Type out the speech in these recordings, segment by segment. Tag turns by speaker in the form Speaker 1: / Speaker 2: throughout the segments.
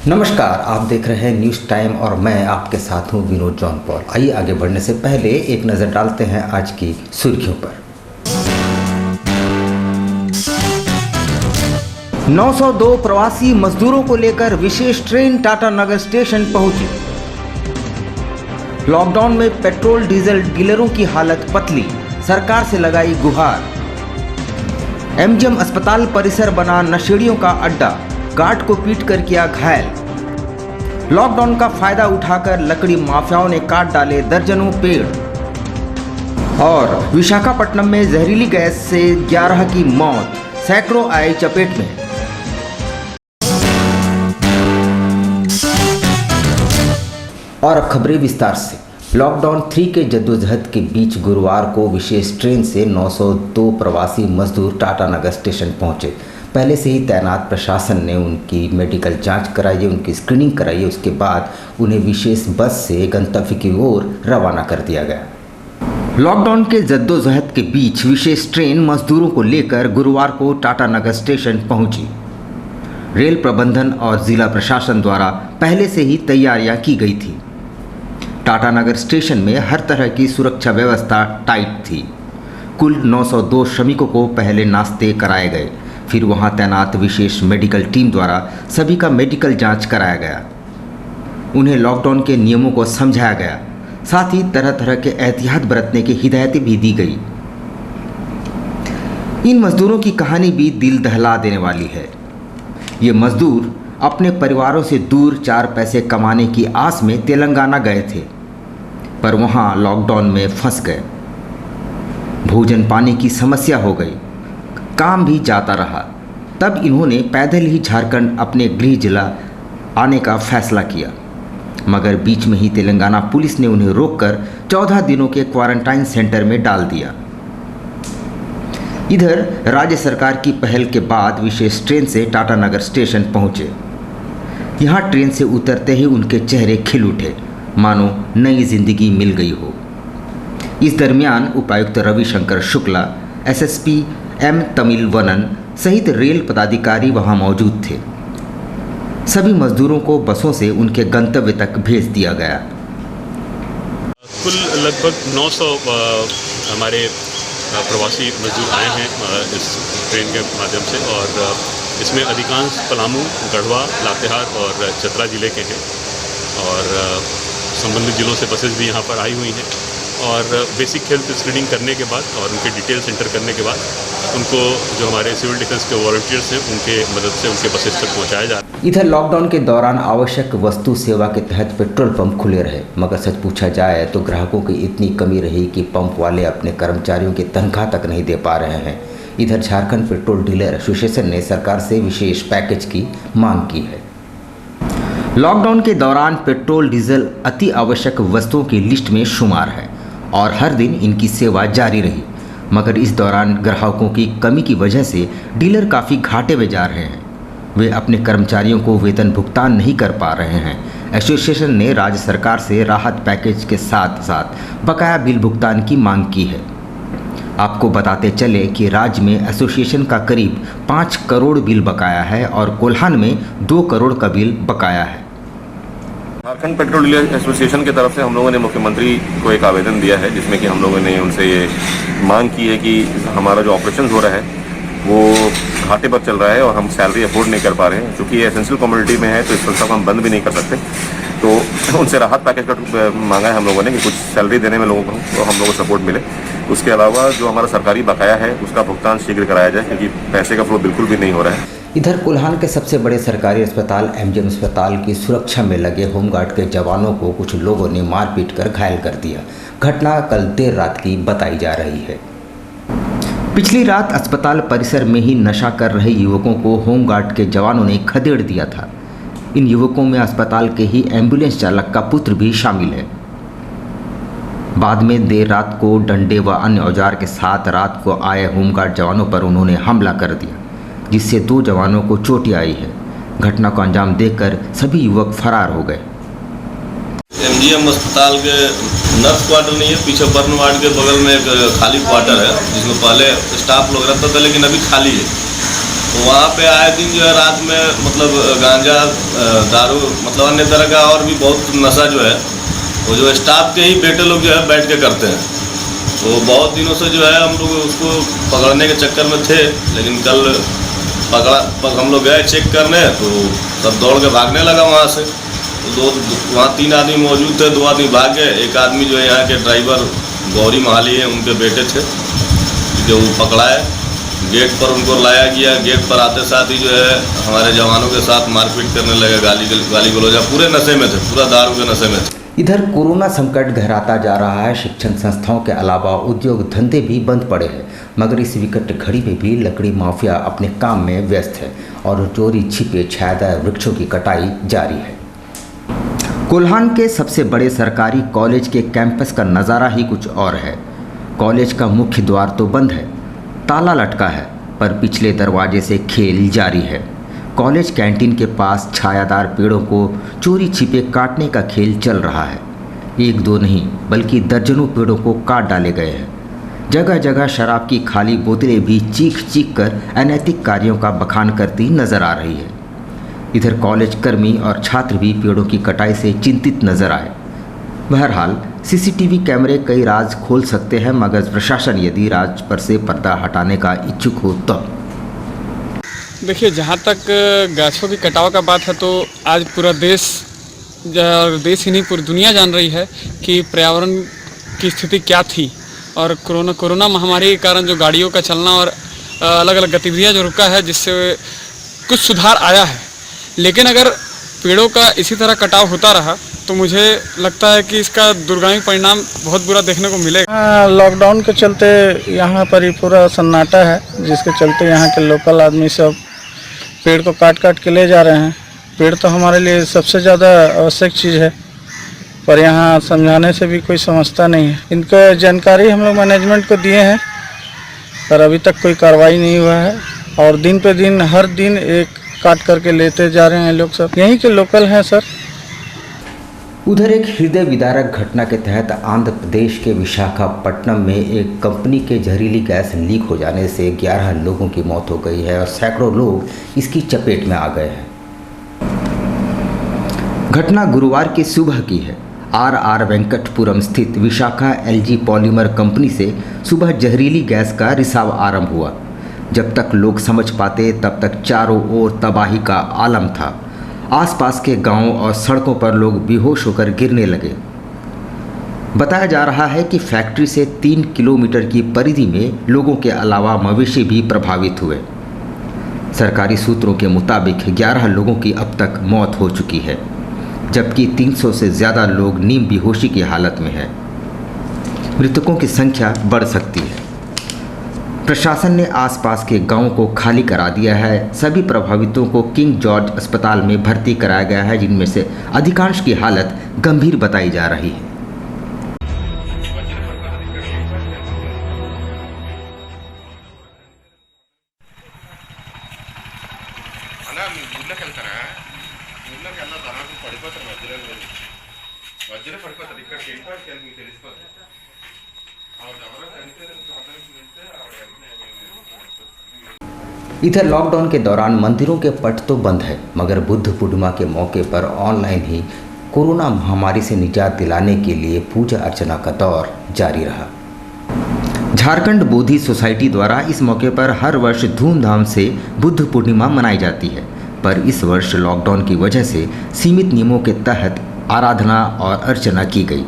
Speaker 1: नमस्कार, आप देख रहे हैं न्यूज़ टाइम और मैं आपके साथ हूं विनोद जॉन पॉल। आइए आगे बढ़ने से पहले एक नज़र डालते हैं आज की सुर्खियों पर। 902 प्रवासी मजदूरों को लेकर विशेष ट्रेन टाटा नगर स्टेशन पहुंची। लॉकडाउन में पेट्रोल डीजल डीलरों की हालत पतली, सरकार से लगाई गुहार। एमजीएम अस्पताल परिसर बना नशेड़ियों का अड्डा, गार्ड को पीटकर किया घायल। लॉकडाउन का फायदा उठाकर लकड़ी माफियाओं ने काट डाले दर्जनों पेड़। और विशाखापट्टनम में जहरीली गैस से 11 की मौत, सैकड़ों आए चपेट में। और अब खबरें विस्तार से। लॉकडाउन 3 के जद्दोजहद के बीच गुरुवार को विशेष ट्रेन से 902 प्रवासी मजदूर टाटा नगर स्टेशन पहुंचे। पहले से ही तैनात प्रशासन ने उनकी मेडिकल जांच कराई, उनकी स्क्रीनिंग कराई। उसके बाद उन्हें विशेष बस से गंतव्य की ओर रवाना कर दिया गया। लॉकडाउन के जद्दोजहद के बीच विशेष ट्रेन मजदूरों को लेकर गुरुवार को टाटा नगर स्टेशन पहुंची। रेल प्रबंधन और जिला प्रशासन द्वारा पहले से ही तैयारियां की गई थी। टाटा नगर स्टेशन में हर तरह की सुरक्षा व्यवस्था टाइट थी। कुल 902 श्रमिकों को पहले नाश्ते कराए गए, फिर वहां तैनात विशेष मेडिकल टीम द्वारा सभी का मेडिकल जांच कराया गया। उन्हें लॉकडाउन के नियमों को समझाया गया, साथ ही तरह तरह के एहतियात बरतने की हिदायतें भी दी गई। इन मजदूरों की कहानी भी दिल दहला देने वाली है। ये मजदूर अपने परिवारों से दूर 4 पैसे कमाने की आस में तेलंगाना गए थे, पर वहां लॉकडाउन में फंस गए। भोजन पानी की समस्या हो गई, काम भी जाता रहा। तब इन्होंने पैदल ही झारखंड अपने गृह जिला आने का फैसला किया, मगर बीच में ही तेलंगाना पुलिस ने उन्हें रोककर 14 दिनों के क्वारंटाइन सेंटर में डाल दिया। इधर राज्य सरकार की पहल के बाद विशेष ट्रेन से टाटा नगर स्टेशन पहुंचे। यहां ट्रेन से उतरते ही उनके चेहरे खिल उठे, मानो नई जिंदगी मिल गई हो। इस दरमियान उपायुक्त रविशंकर शुक्ला, एसएसपी एम तमिलवनन सहित रेल पदाधिकारी वहां मौजूद थे। सभी मजदूरों को बसों से उनके गंतव्य तक भेज दिया गया।
Speaker 2: कुल लगभग 900 हमारे प्रवासी मजदूर आए हैं इस ट्रेन के माध्यम से, और इसमें अधिकांश पलामू, गढ़वा, लातेहार और चतरा ज़िले के हैं, और संबंधित ज़िलों से बसेस भी यहाँ पर आई हुई हैं। और बेसिक हेल्थ स्क्रीनिंग करने के बाद और उनके डिटेल्स एंटर करने के बाद उनको जो हमारे सिविल डिफेंस के वॉलंटियर्स हैं उनके मदद से उनके बसेस तक पहुँचाया जा रहा है।
Speaker 1: इधर लॉकडाउन के दौरान आवश्यक वस्तु सेवा के तहत पेट्रोल पंप खुले रहे, मगर सच पूछा जाए तो ग्राहकों की इतनी कमी रही कि पंप वाले अपने कर्मचारियों की तनख्वाह तक नहीं दे पा रहे हैं। इधर झारखंड पेट्रोल डीलर एसोसिएशन ने सरकार से विशेष पैकेज की मांग की है। लॉकडाउन के दौरान पेट्रोल डीजल अति आवश्यक वस्तुओं की लिस्ट में शुमार है और हर दिन इनकी सेवा जारी रही, मगर इस दौरान ग्राहकों की कमी की वजह से डीलर काफ़ी घाटे में जा रहे हैं। वे अपने कर्मचारियों को वेतन भुगतान नहीं कर पा रहे हैं। एसोसिएशन ने राज्य सरकार से राहत पैकेज के साथ साथ बकाया बिल भुगतान की मांग की है। आपको बताते चले कि राज्य में एसोसिएशन का करीब 5 करोड़ बिल बकाया है और कोल्हान में 2 करोड़ का बिल बकाया है।
Speaker 3: झारखंड पेट्रोल डीलर एसोसिएशन की तरफ से हम लोगों ने मुख्यमंत्री को एक आवेदन दिया है, जिसमें कि हम लोगों ने उनसे ये मांग की है कि हमारा जो ऑपरेशन हो रहा है वो घाटे पर चल रहा है और हम सैलरी अफोर्ड नहीं कर पा रहे हैं। क्योंकि ये एसेंशियल कमोडिटी में है तो इस संस्था को हम बंद भी नहीं कर सकते, तो उनसे राहत पैकेज का मांगा है हम लोगों ने कि कुछ सैलरी देने में लोगों को तो हम लोगों को सपोर्ट मिले। उसके अलावा जो हमारा सरकारी बकाया है उसका भुगतान शीघ्र कराया जाए, क्योंकि पैसे का फ्लो बिल्कुल भी नहीं हो रहा है।
Speaker 1: इधर कोल्हान के सबसे बड़े सरकारी अस्पताल एमजीएम अस्पताल की सुरक्षा में लगे होमगार्ड के जवानों को कुछ लोगों ने मारपीट कर घायल कर दिया। घटना कल देर रात की बताई जा रही है। पिछली रात अस्पताल परिसर में ही नशा कर रहे युवकों को होमगार्ड के जवानों ने खदेड़ दिया था। इन युवकों में अस्पताल के ही एम्बुलेंस चालक का पुत्र भी शामिल है। बाद में देर रात को डंडे व अन्य औजार के साथ रात को आए होमगार्ड जवानों पर उन्होंने हमला कर दिया, जिससे 2 जवानों को चोटें आई है। घटना को अंजाम देकर सभी युवक फरार हो गए।
Speaker 4: एमजीएम अस्पताल के नर्स क्वार्टर नहीं है, पीछे बर्न वार्ड के बगल में एक खाली क्वार्टर है, जिसमें पहले स्टाफ लोग रहता था लेकिन अभी खाली है। तो वहाँ पे आए दिन जो है रात में मतलब गांजा दारू मतलब अन्य तरह का और भी बहुत नशा जो है वो जो स्टाफ के ही बेटे लोग जो है बैठ के करते हैं। तो बहुत दिनों से जो है हम लोग उसको पकड़ने के चक्कर में थे, लेकिन कल हम लोग गए चेक करने तो सब दौड़ के भागने लगा वहाँ से। तो वहाँ 3 आदमी मौजूद थे, 2 आदमी भाग गए। एक आदमी जो है यहाँ के ड्राइवर गौरी महाली है, उनके बेटे थे जो पकड़ा है। गेट पर उनको लाया गया, गेट पर आते साथ ही जो है हमारे जवानों के साथ मारपीट करने लगे, गाली गलौजा, पूरे नशे में थे, पूरा दारू के नशे में थे।
Speaker 1: इधर कोरोना संकट गहराता जा रहा है। शिक्षण संस्थाओं के अलावा उद्योग धंधे भी बंद पड़े हैं, मगर इस विकट घड़ी में भी लकड़ी माफिया अपने काम में व्यस्त है और चोरी छिपे छायादार वृक्षों की कटाई जारी है। कोल्हान के सबसे बड़े सरकारी कॉलेज के कैंपस का नज़ारा ही कुछ और है। कॉलेज का मुख्य द्वार तो बंद है, ताला लटका है, पर पिछले दरवाजे से खेल जारी है। कॉलेज कैंटीन के पास छायादार पेड़ों को चोरी छिपे काटने का खेल चल रहा है। 1-2 नहीं बल्कि दर्जनों पेड़ों को काट डाले गए हैं। जगह जगह शराब की खाली बोतलें भी चीख चीख कर अनैतिक कार्यों का बखान करती नजर आ रही है। इधर कॉलेज कर्मी और छात्र भी पेड़ों की कटाई से चिंतित नजर आए। बहरहाल सीसीटीवी कैमरे कई राज खोल सकते हैं, मगर प्रशासन यदि राज पर से पर्दा हटाने का इच्छुक हो तो।
Speaker 5: देखिए, जहाँ तक गाछों की कटाव का बात है तो आज पूरा देश ही नहीं पूरी दुनिया जान रही है कि पर्यावरण की स्थिति क्या थी। और कोरोना महामारी के कारण जो गाड़ियों का चलना और अलग अलग गतिविधियाँ जो रुका है, जिससे कुछ सुधार आया है। लेकिन अगर पेड़ों का इसी तरह कटाव होता रहा तो मुझे लगता है कि इसका दूरगामी परिणाम बहुत बुरा देखने को मिलेगा।
Speaker 6: लॉकडाउन के चलते यहाँ पर ही पूरा सन्नाटा है, जिसके चलते यहाँ के लोकल आदमी सब पेड़ को काट काट के ले जा रहे हैं। पेड़ तो हमारे लिए सबसे ज़्यादा आवश्यक चीज़ है, पर यहाँ समझाने से भी कोई समझता नहीं है। इनको जानकारी हम लोग मैनेजमेंट को दिए हैं, पर अभी तक कोई कार्रवाई नहीं हुआ है। और दिन पे दिन हर दिन एक काट करके लेते जा रहे हैं लोग, सब यहीं के लोकल हैं सर।
Speaker 1: उधर एक हृदय विदारक घटना के तहत आंध्र प्रदेश के विशाखापट्टनम में एक कंपनी के जहरीली गैस लीक हो जाने से 11 लोगों की मौत हो गई है और सैकड़ों लोग इसकी चपेट में आ गए हैं। घटना गुरुवार की सुबह की है। आर वेंकटपुरम स्थित विशाखा एलजी पॉलीमर कंपनी से सुबह जहरीली गैस का रिसाव आरंभ हुआ। जब तक लोग समझ पाते तब तक चारों ओर तबाही का आलम था। आसपास के गांवों और सड़कों पर लोग बेहोश होकर गिरने लगे। बताया जा रहा है कि फैक्ट्री से 3 किलोमीटर की परिधि में लोगों के अलावा मवेशी भी प्रभावित हुए। सरकारी सूत्रों के मुताबिक 11 लोगों की अब तक मौत हो चुकी है, जबकि 300 से ज़्यादा लोग नीम बेहोशी की हालत में हैं। मृतकों की संख्या बढ़ सकती है। प्रशासन ने आसपास के गांवों को खाली करा दिया है। सभी प्रभावितों को किंग जॉर्ज अस्पताल में भर्ती कराया गया है, जिनमें से अधिकांश की हालत गंभीर बताई जा रही है। इधर लॉकडाउन के दौरान मंदिरों के पट तो बंद है, मगर बुद्ध पूर्णिमा के मौके पर ऑनलाइन ही कोरोना महामारी से निजात दिलाने के लिए पूजा अर्चना का दौर जारी रहा। झारखंड बोधि सोसाइटी द्वारा इस मौके पर हर वर्ष धूमधाम से बुद्ध पूर्णिमा मनाई जाती है, पर इस वर्ष लॉकडाउन की वजह से सीमित नियमों के तहत आराधना और अर्चना की गई।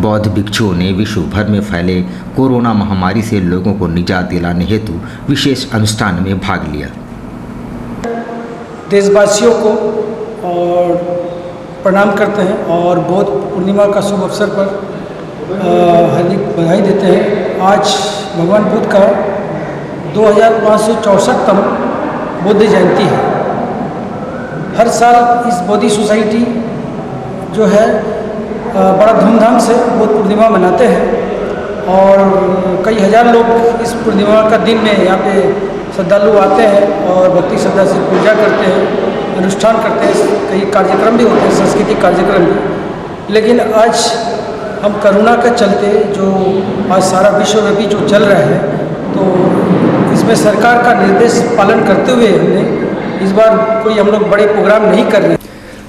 Speaker 1: बौद्ध भिक्षुओं ने विश्व भर में फैले कोरोना महामारी से लोगों को निजात दिलाने हेतु विशेष अनुष्ठान में भाग लिया।
Speaker 7: देशवासियों को और प्रणाम करते हैं और बौद्ध पूर्णिमा का शुभ अवसर पर हार्दिक बधाई देते हैं। आज भगवान बुद्ध का 2564तम बुद्ध जयंती है। हर साल इस बोधि सोसाइटी जो है बड़ा धूमधाम से बुद्ध पूर्णिमा मनाते हैं और कई हज़ार लोग इस पूर्णिमा का दिन में यहाँ पे श्रद्धालु आते हैं और भक्ति श्रद्धा से पूजा करते हैं, अनुष्ठान करते हैं। कई कार्यक्रम भी होते हैं, सांस्कृतिक कार्यक्रम भी। लेकिन आज हम कोरोना के चलते जो आज सारा विश्वव्यापी जो चल रहा है, तो इसमें सरकार का निर्देश पालन करते हुए हमने इस बार कोई हम लोग बड़े प्रोग्राम नहीं कर रहे।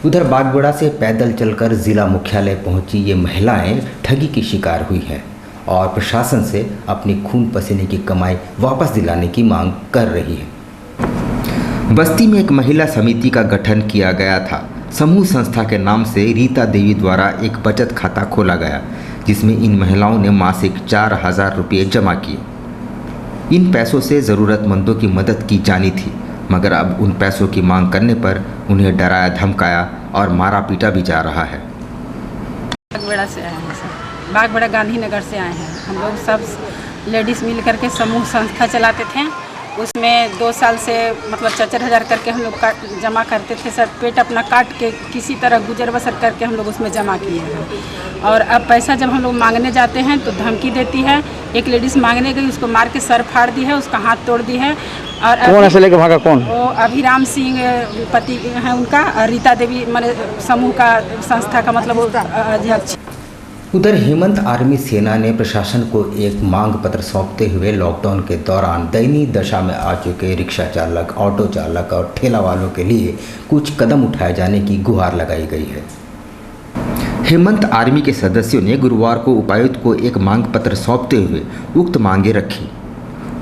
Speaker 1: उधर बागबेड़ा से पैदल चलकर जिला मुख्यालय पहुंची ये महिलाएं ठगी की शिकार हुई हैं और प्रशासन से अपनी खून पसीने की कमाई वापस दिलाने की मांग कर रही है। बस्ती में एक महिला समिति का गठन किया गया था। समूह संस्था के नाम से रीता देवी द्वारा एक बचत खाता खोला गया, जिसमें इन महिलाओं ने मासिक 4,000 रुपये जमा किए। इन पैसों से ज़रूरतमंदों की मदद की जानी थी, मगर अब उन पैसों की मांग करने पर उन्हें डराया धमकाया और मारा पीटा भी जा रहा है।
Speaker 8: बागबेड़ा से आए हैं सर, बागबेड़ा गांधीनगर से आए हैं। हम लोग सब लेडीज़ मिल करके समूह संस्था चलाते थे। उसमें 2 साल से मतलब 4,000 करके हम लोग जमा करते थे सर। पेट अपना काट के किसी तरह गुजर बसर करके हम लोग उसमें जमा किए हैं। और अब पैसा जब हम लोग मांगने जाते हैं तो धमकी देती है। एक लेडीज़ मांगने गई, उसको मार के सर फाड़ दी है, उसका हाथ तोड़ दी है। और
Speaker 6: कौन ऐसे लेके भागा? कौन?
Speaker 8: वो अभिराम सिंह पति हैं उनका, रीता देवी मैंने समूह का संस्था का मतलब अध्यक्ष।
Speaker 1: उधर हेमंत आर्मी सेना ने प्रशासन को एक मांग पत्र सौंपते हुए लॉकडाउन के दौरान दयनीय दशा में आ चुके रिक्शा चालक, ऑटो चालक और ठेला वालों के लिए कुछ कदम उठाए जाने की गुहार लगाई गई है। हेमंत आर्मी के सदस्यों ने गुरुवार को उपायुक्त को एक मांग पत्र सौंपते हुए उक्त मांगे रखी।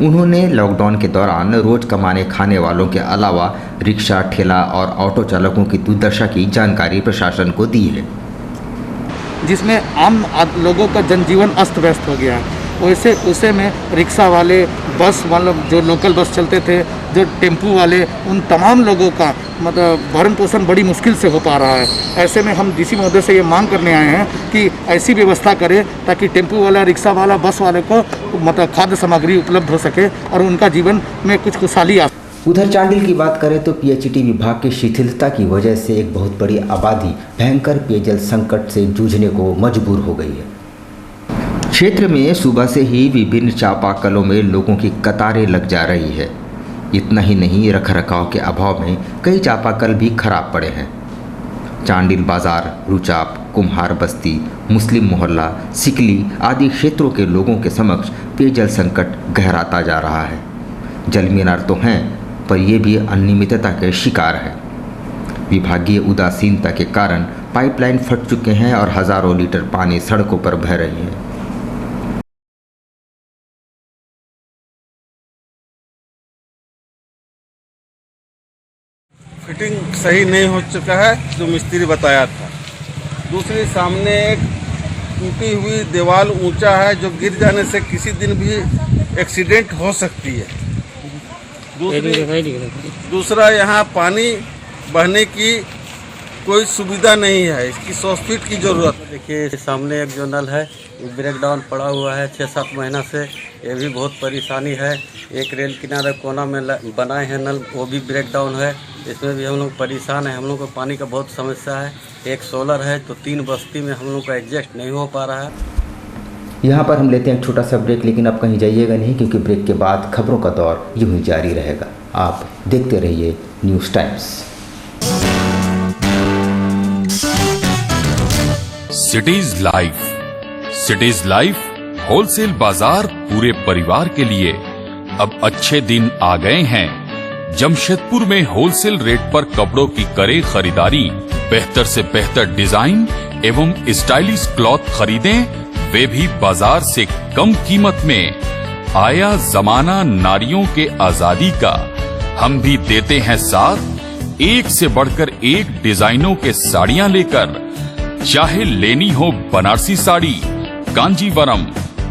Speaker 1: उन्होंने लॉकडाउन के दौरान रोज कमाने खाने वालों के अलावा रिक्शा, ठेला और ऑटो चालकों की दुर्दशा की जानकारी प्रशासन को दी है,
Speaker 6: जिसमें आम लोगों का जनजीवन अस्त व्यस्त हो गया है। वैसे उसे में रिक्शा वाले, बस वाले, जो लोकल बस चलते थे, जो टेम्पू वाले, उन तमाम लोगों का मतलब भरण पोषण बड़ी मुश्किल से हो पा रहा है। ऐसे में हम डीसी महोदय से ये मांग करने आए हैं कि ऐसी व्यवस्था करें ताकि टेम्पू वाला, रिक्शा वाला, बस वाले को मतलब खाद्य सामग्री उपलब्ध हो सके और उनका जीवन में कुछ खुशहाली आ।
Speaker 1: उधर चांडिल की बात करें तो पीएचईटी विभाग की शिथिलता की वजह से एक बहुत बड़ी आबादी भयंकर पेयजल संकट से जूझने को मजबूर हो गई है। क्षेत्र में सुबह से ही विभिन्न चापाकलों में लोगों की कतारें लग जा रही है। इतना ही नहीं, रखरखाव के अभाव में कई चापाकल भी खराब पड़े हैं। चांडिल बाजार, रुचाप, कुम्हार बस्ती, मुस्लिम मोहल्ला, सिकली आदि क्षेत्रों के लोगों के समक्ष पेयजल संकट गहराता जा रहा है। जल मीनार तो हैं, पर ये भी अनियमितता के शिकार है। विभागीय उदासीनता के कारण पाइपलाइन फट चुके हैं और हजारों लीटर पानी सड़कों पर बह रही है।
Speaker 9: फिटिंग सही नहीं हो चुका है, जो मिस्त्री बताया था। दूसरी, दूसरी एक टूटी हुई दीवार ऊंचा है, जो गिर जाने से किसी दिन भी एक्सीडेंट हो सकती है। दूसरा यहाँ पानी बहने की कोई सुविधा नहीं है, इसकी 100 फीट की ज़रूरत है।
Speaker 10: देखिए सामने एक जो नल है ब्रेक डाउन पड़ा हुआ है 6-7 महीना से, ये भी बहुत परेशानी है। एक रेल किनारे कोना में बनाए हैं नल, वो भी ब्रेक डाउन है, इसमें भी हम लोग परेशान हैं। हम लोग को पानी का बहुत समस्या है। एक सोलर है तो 3 बस्ती में हम लोग का एडजस्ट नहीं हो पा रहा है।
Speaker 1: यहाँ पर हम लेते हैं एक छोटा सा ब्रेक, लेकिन अब कहीं जाइएगा नहीं, क्योंकि ब्रेक के बाद खबरों का दौर यूं ही जारी रहेगा। आप देखते रहिए news times.
Speaker 11: Cities life wholesale बाजार पूरे परिवार के लिए अब अच्छे दिन आ गए हैं। जमशेदपुर में होलसेल रेट पर कपड़ों की करें खरीदारी, बेहतर से बेहतर डिजाइन एवं स्टाइलिश क्लॉथ खरीदें, वे भी बाजार से कम कीमत में। आया जमाना नारियों के आजादी का, हम भी देते हैं साथ। एक से बढ़कर एक डिजाइनों के साड़ियां लेकर, चाहे लेनी हो बनारसी साड़ी, कांजीवरम,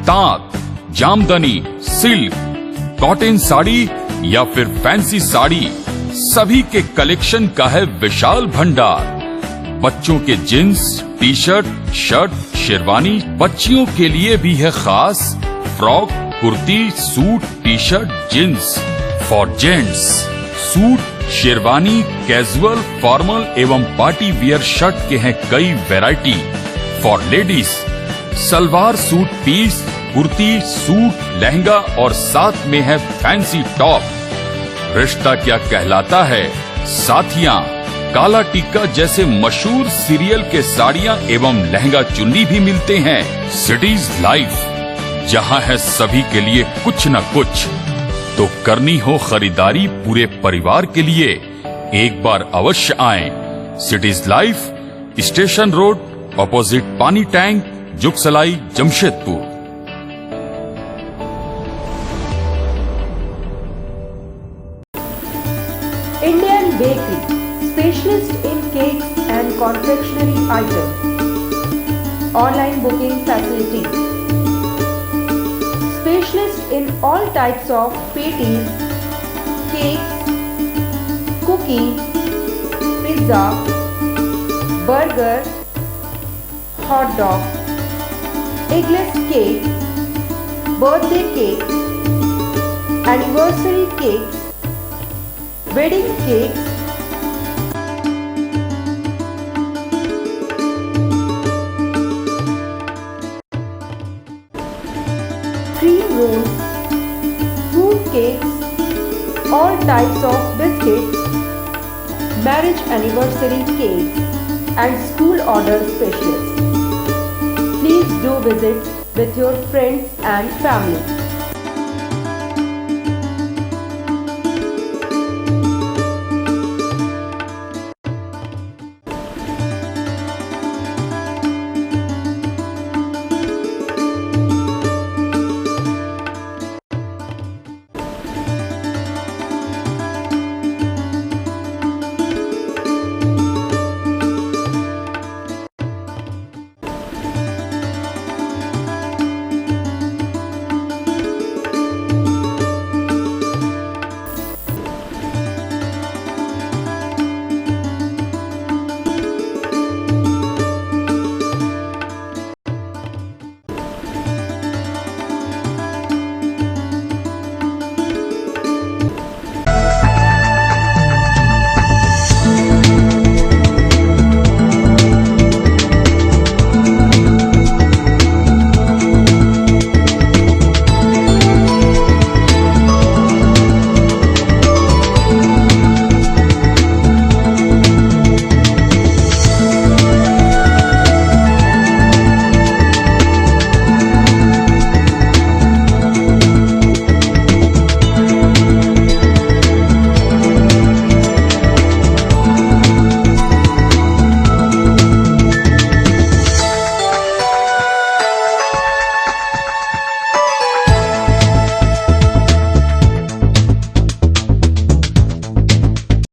Speaker 11: तांत, जामदनी, सिल्क, कॉटन साड़ी या फिर फैंसी साड़ी, सभी के कलेक्शन का है विशाल भंडार। बच्चों के jeans, T shirt, shirt, sherwani, बच्चियों के लिए भी है खास frock, kurti, suit, T shirt, jeans. For gents suit, sherwani, casual, formal एवं पार्टी वियर शर्ट के हैं कई variety. For ladies salwar suit piece, kurti, suit, lehenga और साथ में है फैंसी टॉप। रिश्ता क्या कहलाता है, साथियां, काला टिक्का जैसे मशहूर सीरियल के साड़ियां एवं लहंगा चुन्नी भी मिलते हैं। सिटीज लाइफ, जहां है सभी के लिए कुछ न कुछ। तो करनी हो खरीदारी पूरे परिवार के लिए एक बार अवश्य आएं। Cities life, station road, opposite पानी tank, Jugsalai, Jamshedpur.
Speaker 12: Indian Bakery, specialist in cakes and confectionery items. Online booking facility. Specialist in all types of patties, cakes, cookies, pizza, burger, hot dog, eggless cake, birthday cake, anniversary cakes, wedding cakes, cream rolls, fruit cakes, all types of biscuits, marriage anniversary cakes, and school order specials. Please do visit with your friends and family.